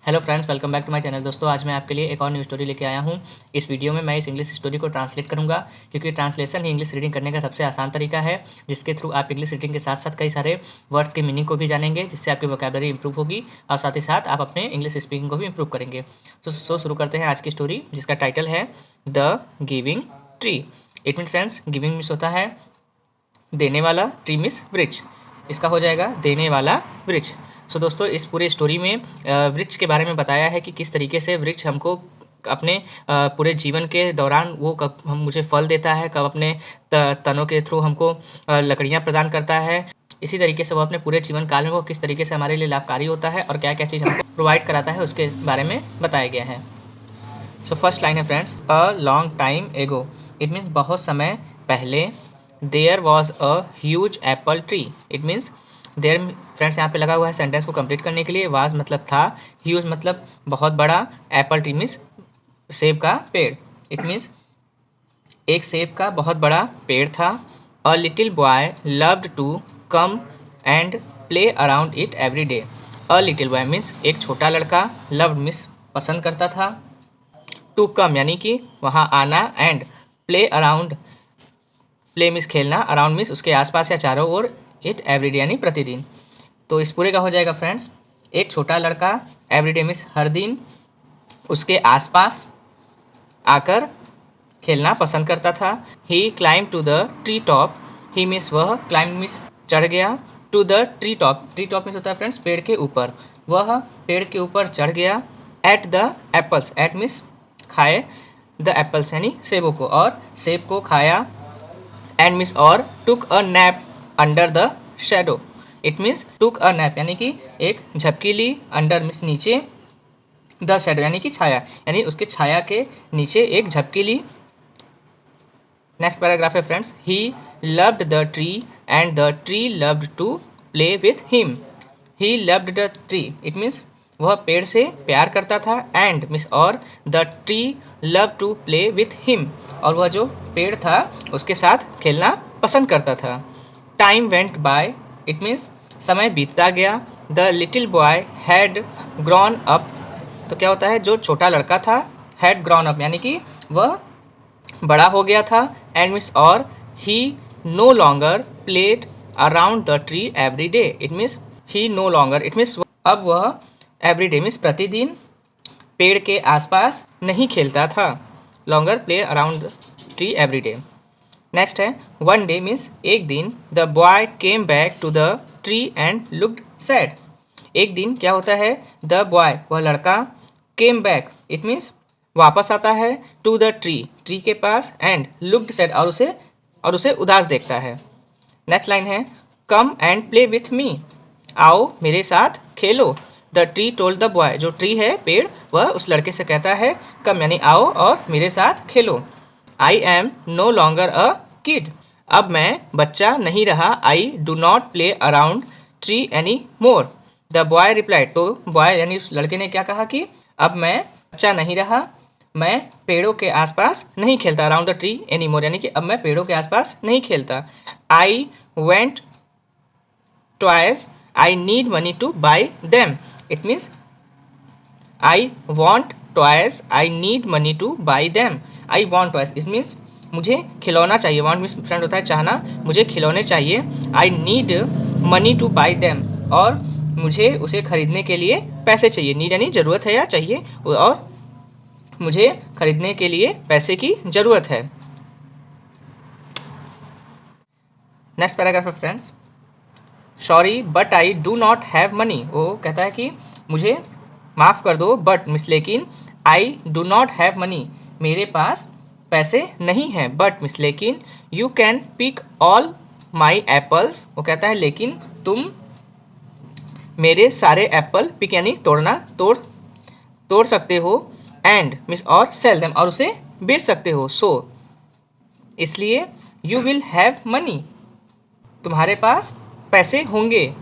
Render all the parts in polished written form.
Hello friends, welcome back to my channel. दोस्तों, आज मैं आपके लिए एक और न्यू स्टोरी लेके आया हूँ। इस वीडियो में मैं इस इंग्लिश स्टोरी को ट्रांसलेट करूँगा, क्योंकि ट्रांसलेशन ही इंग्लिश रीडिंग करने का सबसे आसान तरीका है, जिसके थ्रू आप इंग्लिश रीडिंग के साथ साथ कई सारे वर्ड्स के मीनिंग को भी जानेंगे, जिससे आपकी वोकैबुलरी इंप्रूव होगी और साथ ही साथ आप अपने इंग्लिश स्पीकिंग को भी इंप्रूव करेंगे। तो शुरू करते हैं आज की स्टोरी, जिसका टाइटल है the giving tree. It mean friends, giving means होता है देने वाला, ट्री मीन्स वृक्ष। इसका हो जाएगा देने वाला वृक्ष। सो दोस्तों, इस पूरे स्टोरी में वृक्ष के बारे में बताया है कि किस तरीके से वृक्ष हमको अपने पूरे जीवन के दौरान वो कब हम मुझे फल देता है, कब अपने तनों के थ्रू हमको लकड़ियाँ प्रदान करता है। इसी तरीके से वो अपने पूरे जीवन काल में वो किस तरीके से हमारे लिए लाभकारी होता है और क्या क्या चीज़ हमको प्रोवाइड कराता है, उसके बारे में बताया गया है। सो फर्स्ट लाइन है friends, a long time ago. It means बहुत समय पहले। There was a huge apple tree. It means there friends यहाँ पे लगा हुआ है सेंटेंस को कंप्लीट करने के लिए। वाज मतलब था, ह्यूज मतलब बहुत बड़ा, एप्पल ट्री मीन्स सेब का पेड़। इट मीन्स एक सेब का बहुत बड़ा पेड़ था। A little boy loved to come and play around it every day. A little boy means एक छोटा लड़का, लव्ड मीन्स पसंद करता था, टू कम यानी कि वहाँ आना, and play around, play means खेलना, अराउंड मीन्स उसके आसपास या चारों ओर, इट एवरीडे यानी प्रतिदिन। तो इस पूरे का हो जाएगा फ्रेंड्स, एक छोटा लड़का, एवरीडे मीन्स हर दिन, उसके आसपास आकर खेलना पसंद करता था। He climb to the tree top. He means वह, क्लाइम मीन्स चढ़ गया, to the tree top, tree top means होता है फ्रेंड्स पेड़ के ऊपर। वह पेड़ के ऊपर चढ़ गया। Ate the apples, ate means खाए, द एप्पल्स यानी सेबों को, और सेब को खाया। एंड मीन्स और, took a nap under the shadow. It means took a nap यानी कि एक झपकी ली, अंडर मीन्स नीचे, द शेडो यानी कि छाया, यानी उसके छाया के नीचे एक झपकी ली। नेक्स्ट पैराग्राफ है friends, he loved the tree and the tree loved to play with him. He loved the tree, it means वह पेड़ से प्यार करता था, एंड मीन्स और, the tree love to play with him, और वह जो पेड़ था उसके साथ खेलना पसंद करता था। Time went by, it means समय बीतता गया। The little boy had grown up, तो क्या होता है, जो छोटा लड़का था, हैड ग्रॉन अप यानी कि वह बड़ा हो गया था, एंड मीन्स और, he no longer played around the tree every day. It means he no longer, it means अब वह एवरी डे मीन्स प्रतिदिन पेड़ के आसपास नहीं खेलता था। Longer play around the tree every day. Next है, वन डे मीन्स एक दिन। The boy came back to the tree and looked sad. एक दिन क्या होता है, द बॉय वह लड़का, केम बैक इट मीन्स वापस आता है, टू द ट्री ट्री के पास, एंड लुक्ड सैड और उसे उदास देखता है। नेक्स्ट लाइन है, कम एंड प्ले विथ मी। आओ मेरे साथ खेलो। The tree told the boy, जो ट्री है पेड़, वह उस लड़के से कहता है, कम यानी आओ और मेरे साथ खेलो। I am no longer a kid, अब मैं बच्चा नहीं रहा। I do not play around tree any more. The boy replied, तो बॉय यानी उस लड़के ने क्या कहा कि अब मैं बच्चा नहीं रहा, मैं पेड़ों के आसपास नहीं खेलता, अराउंड द ट्री एनी मोर यानी कि अब मैं पेड़ों के आसपास नहीं खेलता। I went twice, I need money two by them. It means I want toys, I need money two by them. I want toys, it means मुझे खिलौना चाहिए, वॉन्ट मीन्स फ्रेंड होता है चाहना, मुझे खिलौने चाहिए। I need money two by them, और मुझे उसे खरीदने के लिए पैसे चाहिए। नीड यानी ज़रूरत है या चाहिए, और मुझे खरीदने के लिए पैसे की ज़रूरत है। नेक्स्ट पैराग्राफ है friends, sorry but I do not have money. वो कहता है कि मुझे माफ़ कर दो, बट मिस लेकिन, I do not have money मेरे पास पैसे नहीं हैं, बट मिस लेकिन, you can pick all my apples. वो कहता है लेकिन तुम मेरे सारे एप्पल, पिक यानी तोड़ना, तोड़ सकते हो, एंड मिस और, सेल देम और उसे बेच सकते हो, सो इसलिए, यू विल हैव मनी तुम्हारे पास पैसे होंगे।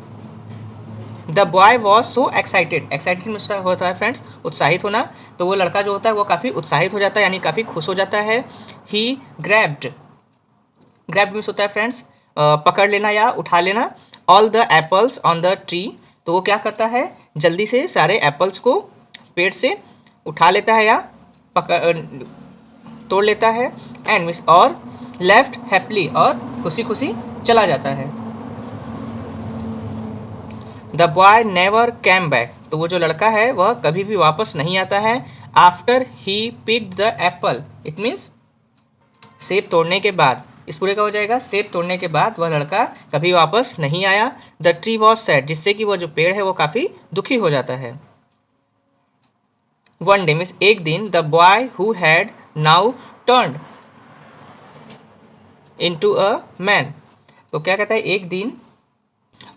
The boy was so excited, excited में होता है फ्रेंड्स उत्साहित होना, तो वो लड़का जो होता है वो काफ़ी उत्साहित हो जाता है, यानी काफ़ी खुश हो जाता है। ही ग्रैब्ड, ग्रैब्ड मीन्स होता है फ्रेंड्स पकड़ लेना या उठा लेना। All the apples on the tree, तो वो क्या करता है, जल्दी से सारे एप्पल्स को पेड़ से उठा लेता है या पकड़ तोड़ लेता है, एंड मिस और लेफ्ट हैप्पीली और खुशी खुशी चला जाता है। The boy never came back, तो वो जो लड़का है वह कभी भी वापस नहीं आता है। After he picked the Apple, it means सेब तोड़ने के बाद, इस पूरे का हो जाएगा सेब तोड़ने के बाद वह लड़का कभी वापस नहीं आया। द ट्री वॉज सैड, जिससे कि वो जो पेड़ है वो काफ़ी दुखी हो जाता है। वन डे मीन्स एक दिन, the boy who had now turned into a man, तो क्या कहता है एक दिन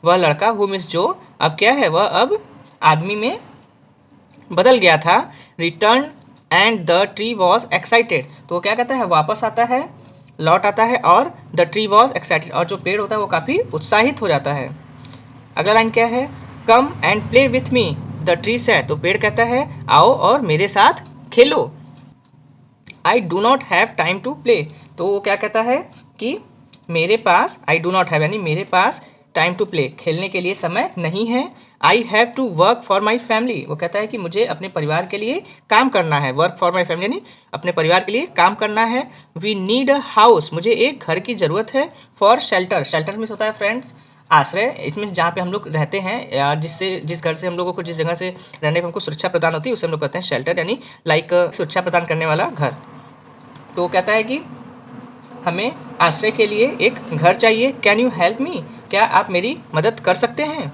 वह लड़का हु मीन्स जो अब क्या है वह अब आदमी में बदल गया था। Return and the tree was excited, तो वो क्या कहता है वापस आता है, लौट आता है, और द ट्री वॉज एक्साइटेड, और जो पेड़ होता है वो काफ़ी उत्साहित हो जाता है। अगला लाइन क्या है, come and play with me the tree said, तो पेड़ कहता है आओ और मेरे साथ खेलो। I do not have time to play, तो वो क्या कहता है कि मेरे पास, आई डू नॉट हैव यानी मेरे पास टाइम टू प्ले, खेलने के लिए समय नहीं है। I have to work for my family, वो कहता है कि मुझे अपने परिवार के लिए काम करना है। वर्क फॉर माई फैमिली यानी अपने परिवार के लिए काम करना है। वी नीड अ हाउस, मुझे एक घर की ज़रूरत है। फॉर शेल्टर, शेल्टर मीन्स होता है फ्रेंड्स आश्रय, इसमें जहाँ पे हम लोग रहते हैं या जिस घर से हम लोगों को, जिस जगह से रहने पर हमको सुरक्षा प्रदान होती है उसे हम लोग कहते हैं शेल्टर, यानी लाइक सुरक्षा प्रदान करने वाला घर। तो वो कहता है कि हमें आश्रय के लिए एक घर चाहिए। कैन यू हेल्प मी, क्या आप मेरी मदद कर सकते हैं।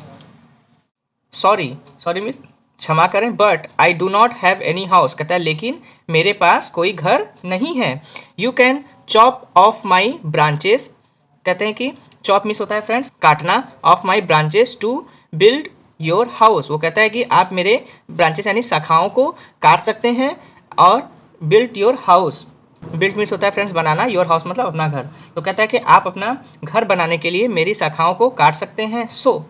सॉरी, सॉरी मीन्स क्षमा करें। But I do not have any house, कहता है लेकिन मेरे पास कोई घर नहीं है। You can chop off my branches, कहते हैं कि चॉप मीन्स होता है फ्रेंड्स काटना, off my branches to build your house, वो कहता है कि आप मेरे ब्रांचेस यानी शाखाओं को काट सकते हैं और build your house, build means होता है फ्रेंड्स बनाना, योर हाउस मतलब अपना घर, तो कहता है कि आप अपना घर बनाने के लिए मेरी शाखाओं को काट सकते हैं। सो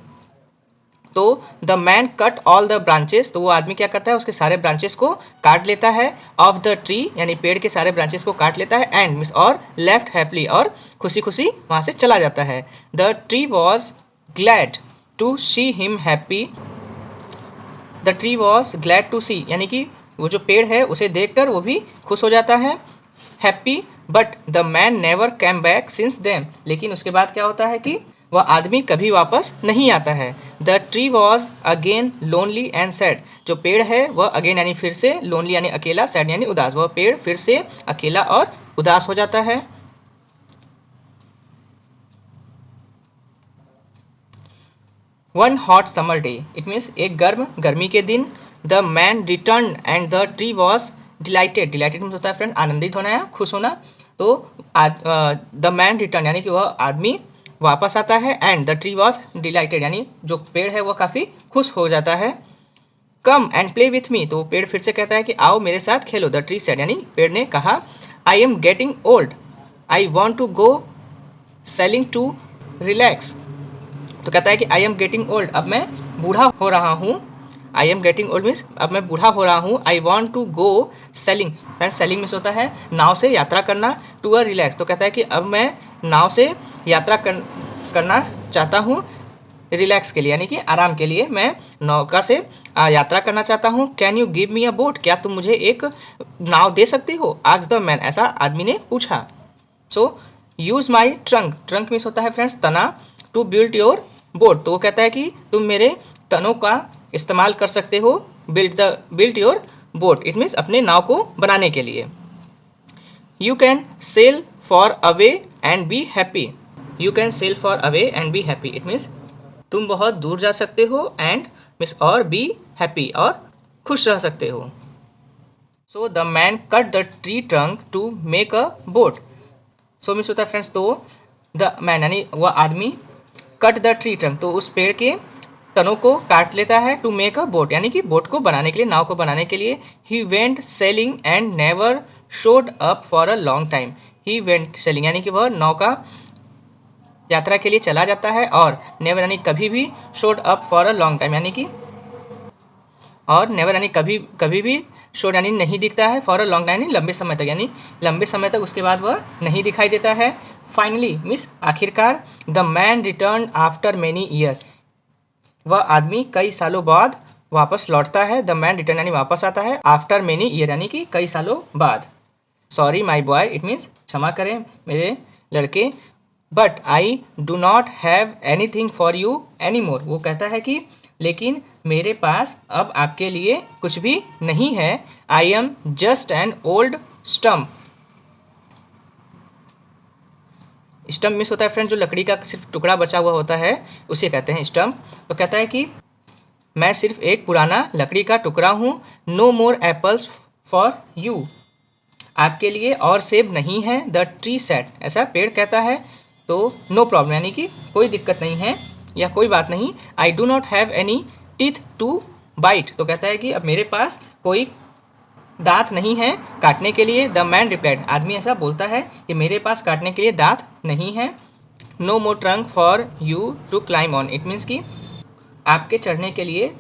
तो the man cut all the branches, तो वो आदमी क्या करता है उसके सारे ब्रांचेस को काट लेता है। ऑफ द ट्री यानी पेड़ के सारे ब्रांचेस को काट लेता है। एंड मीन्स और लेफ्ट हैप्पीली और खुशी खुशी वहाँ से चला जाता है। The tree was glad to see him happy, the tree was glad to see यानी कि वो जो पेड़ है उसे देखकर वो भी खुश हो जाता है, happy. But the man never came back since them, लेकिन उसके बाद क्या होता है कि वह आदमी कभी वापस नहीं आता है। The tree was again lonely and sad, जो पेड़ है वह अगेन यानी फिर से, लोनली यानी अकेला, सैड यानी उदास, वह पेड़ फिर से अकेला और उदास हो जाता है। One hot summer day, it means एक गर्मी के दिन, the man return and the tree was dilated, dilated means होता है फ्रेंड आनंदित होना या खुश होना। तो द मैन रिटर्न यानी कि वह आदमी वापस आता है, and the tree was dilated यानी जो पेड़ है वह काफ़ी खुश हो जाता है। कम एंड प्ले विथ मी, तो पेड़ फिर से कहता है कि आओ मेरे साथ खेलो। द ट्री सेड यानी पेड़ ने कहा I am getting old, I want to go sailing to relax, तो कहता है कि आई एम गेटिंग ओल्ड, अब मैं बूढ़ा हो रहा हूँ। I am getting old means अब मैं बूढ़ा हो रहा हूँ। I want to go sailing, friends sailing means होता है नाव से यात्रा करना, टू अ रिलैक्स, तो कहता है कि अब मैं नाव से यात्रा करना चाहता हूँ रिलैक्स के लिए यानी कि आराम के लिए मैं नौका से यात्रा करना चाहता हूँ। Can you give me a boat, क्या तुम मुझे एक नाव दे सकते हो। आस्क द मैन, ऐसा आदमी ने पूछा। So use my trunk, trunk means होता है फ्रेंड्स तना, टू बिल्ड योर बोट, तो वो कहता है कि तुम मेरे तनों का इस्तेमाल कर सकते हो, build your boat, it means अपने नाव को बनाने के लिए। You can sail far away and be happy, you can sail far away and be happy, it means तुम बहुत दूर जा सकते हो, एंड मीन्स और बी हैप्पी और खुश रह सकते हो। So the man cut the tree trunk to make a boat, so means होता है फ्रेंड्स तो द मैन यानी वह आदमी कट द ट्री ट्रंक, तो उस पेड़ के तनों को काट लेता है, टू मेक अ बोट यानी कि बोट को बनाने के लिए, नाव को बनाने के लिए। He went selling and never showed up for a long time, he went selling यानी कि वह नौका यात्रा के लिए चला जाता है, और नेवर यानी कभी भी, showed up for a long time यानी कि, और नेवर यानी कभी भी, शोड यानी नहीं दिखता है, फॉर अ लॉन्ग टाइम यानी लंबे समय तक, यानी लंबे समय तक उसके बाद वह नहीं दिखाई देता है। फाइनली मीन्स आखिरकार, the man return after many year, वह आदमी कई सालों बाद वापस लौटता है, द मैन रिटर्न यानी वापस आता है, आफ्टर मेनी ईयर यानी कि कई सालों बाद। Sorry my boy it means क्षमा करें मेरे लड़के, but I do not have any thing for you any more. वो कहता है कि लेकिन मेरे पास अब आपके लिए कुछ भी नहीं है, I am just an old stump. Stump means होता है फ्रेंड जो लकड़ी का सिर्फ टुकड़ा बचा हुआ होता है उसे कहते हैं स्टम्प। तो कहता है कि मैं सिर्फ एक पुराना लकड़ी का टुकड़ा हूँ, no more apples for you, आपके लिए और सेब नहीं है, द ट्री सेड, ऐसा पेड़ कहता है। तो नो प्रॉब्लम यानी कि कोई दिक्कत नहीं है या कोई बात नहीं, I do not have any teeth to bite. तो कहता है कि अब मेरे पास कोई दांत नहीं है काटने के लिए, द मैन रिप्लाइड, आदमी ऐसा बोलता है कि मेरे पास काटने के लिए दांत नहीं है, no more trunk for you to climb on, it means कि आपके चढ़ने के लिए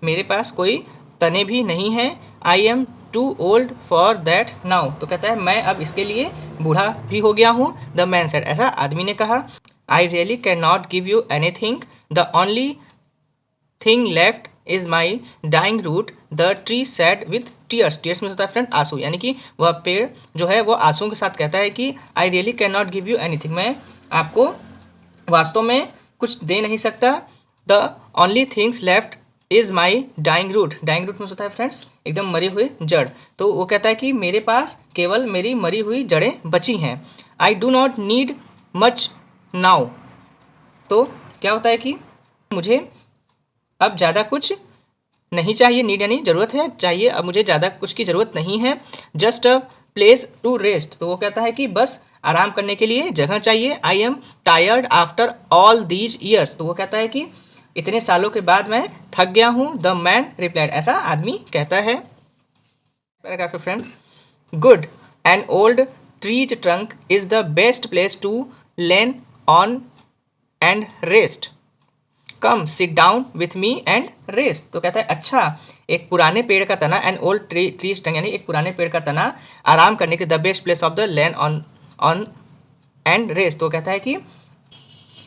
मेरे पास कोई तने भी नहीं है, I am too old for that now. तो कहता है मैं अब इसके लिए बूढ़ा भी हो गया हूँ, द मैन सेड, ऐसा आदमी ने कहा। I really can not give you anything, the only thing left is my dying root, the tree said with tears. Tears में होता है फ्रेंड आंसू, यानी कि वह पेड़ जो है वो आंसुओं के साथ कहता है कि I really can not give you anything, मैं आपको वास्तव में कुछ दे नहीं सकता, the only things left is my dying root. Dying root में होता है फ्रेंड्स एकदम मरी हुई जड़। तो वो कहता है कि मेरे पास केवल मेरी मरी हुई जड़ें बची हैं, आई do not need much now. तो क्या होता है कि मुझे अब ज़्यादा कुछ नहीं चाहिए, नीड यानी ज़रूरत है, चाहिए, अब मुझे ज़्यादा कुछ की ज़रूरत नहीं है, just a place to rest. तो वो कहता है कि बस आराम करने के लिए जगह चाहिए, I am tired after all these years. तो वो कहता है कि इतने सालों के बाद मैं थक गया हूँ, द मैन रिप्लाइड, ऐसा आदमी कहता है। Paragraph friends, good an old trees trunk is the best place two lane on and rest, come sit down with me and rest. तो कहता है अच्छा एक पुराने पेड़ का तना, एन ओल्ड ट्री स्टंग यानी एक पुराने पेड़ का तना आराम करने के, the best place of the land on and rest. तो कहता है कि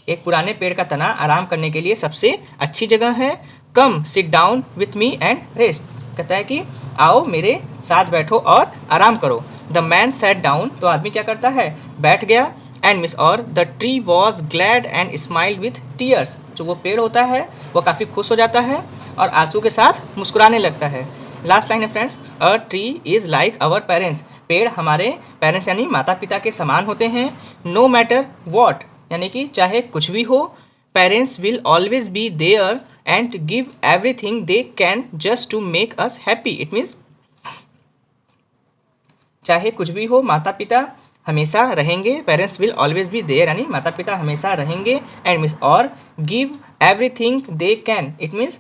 एक पुराने पेड़ का तना आराम करने के लिए सबसे अच्छी जगह है, come sit down with me and rest, कहता है कि आओ मेरे साथ बैठो और आराम करो, द मैन सैट डाउन। तो आदमी क्या करता है बैठ गया, एंड मिस और the tree was glad and smiled with tears. जो वो पेड़ होता है वो काफ़ी खुश हो जाता है और आंसू के साथ मुस्कुराने लगता है। लास्ट लाइन है friends, a tree is like our parents, पेड़ हमारे पेरेंट्स यानी माता पिता के समान होते हैं, नो मैटर वॉट यानी कि चाहे कुछ भी हो, parents will always be there and give everything they can just to make us happy. It means चाहे कुछ भी हो माता पिता हमेशा रहेंगे, parents will always be there यानी माता पिता हमेशा रहेंगे, एंड मीन्स और give everything they can, it means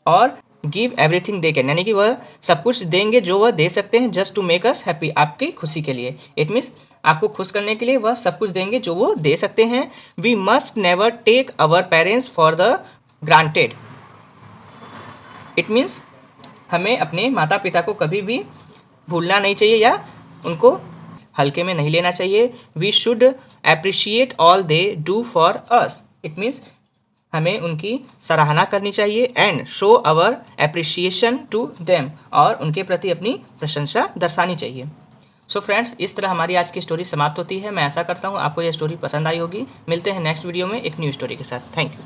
और गिव एवरीथिंग दे कैन यानी कि वह सब कुछ देंगे जो वह दे सकते हैं, just to make us happy आपकी खुशी के लिए, इट मीन्स आपको खुश करने के लिए वह सब कुछ देंगे जो वो दे सकते हैं। We must never take our parents for the granted, it means हमें अपने माता पिता को कभी भी भूलना नहीं चाहिए या उनको हल्के में नहीं लेना चाहिए। We should appreciate all they do for us, it means हमें उनकी सराहना करनी चाहिए, and show our appreciation to them और उनके प्रति अपनी प्रशंसा दर्शानी चाहिए। सो फ्रेंड्स इस तरह हमारी आज की स्टोरी समाप्त होती है। मैं आशा करता हूँ आपको यह स्टोरी पसंद आई होगी। मिलते हैं नेक्स्ट वीडियो में एक न्यू स्टोरी के साथ। Thank you.